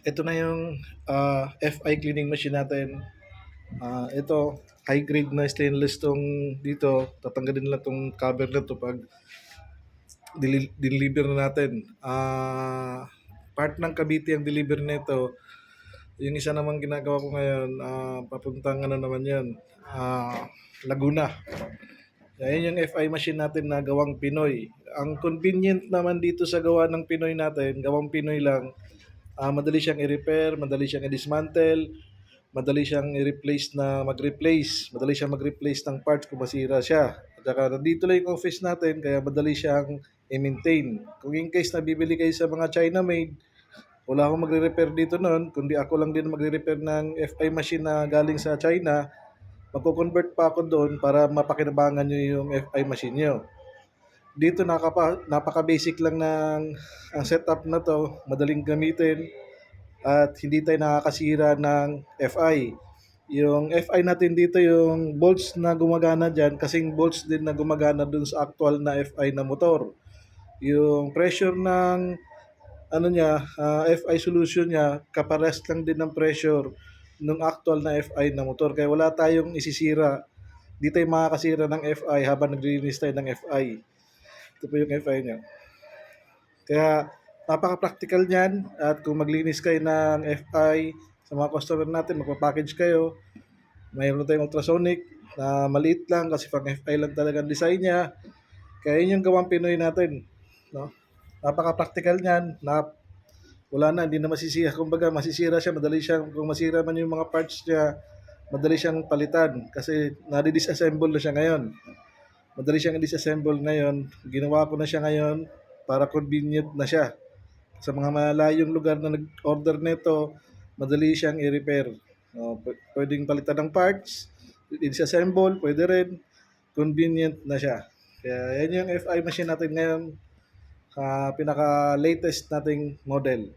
Ito na yung FI cleaning machine natin. Ito, high grade na stainless tong dito. Tatanggalin nila tong cover na to pag deliver na natin. Part ng Cavite ang deliver nito. Yung isa naman ginagawa ko ngayon, papuntang ano naman yan, Laguna. Yan yung FI machine natin na gawang Pinoy. Ang convenient naman dito sa gawa ng Pinoy natin, gawang Pinoy lang, madali siyang i-repair, madali siyang i-dismantle, madali siyang i-replace na mag-replace, madali siyang mag-replace ng parts kung masira siya. At saka nandito lang yung office natin, kaya madali siyang i-maintain. Kung in case na bibili kayo sa mga China made, wala akong magre-repair dito noon, kundi ako lang din magre-repair ng FI machine na galing sa China. Magko-convert pa ako doon para mapakinabangan nyo yung FI machine nyo. Dito napaka-basic lang ng ang setup na to, madaling gamitin at hindi tayo nakakasira ng FI. Yung FI natin dito, yung bolts na gumagana dyan, kasing bolts din na gumagana dun sa actual na FI na motor. Yung pressure ng ano niya, FI solution niya, kapares lang din ng pressure ng actual na FI na motor. Kaya wala tayong isisira. Di tayo makakasira ng FI habang naglilinis tayo ng FI. Ito po yung FI niya. Kaya napaka-practical niyan at kung maglinis kayo ng FI sa mga customer natin, magpa-package kayo, mayroon tayong ultrasonic na maliit lang kasi pang FI lang talaga ang design niya. Kaya yun yung gawang Pinoy natin. No? Napaka-practical niyan. Wala na, hindi na masisira. Kumbaga, masisira siya, madali siyang, kung masira man yung mga parts niya, madali siyang palitan kasi nadi-disassemble na siya ngayon. Madali siyang disassemble ngayon. Ginawa ko na siya ngayon para convenient na siya. Sa mga malayong lugar na nag-order nito, madali siyang i-repair. Pwedeng palitan ng parts, disassemble, pwede rin. Convenient na siya. Kaya yan yung FI machine natin ngayon, pinaka-latest nating model.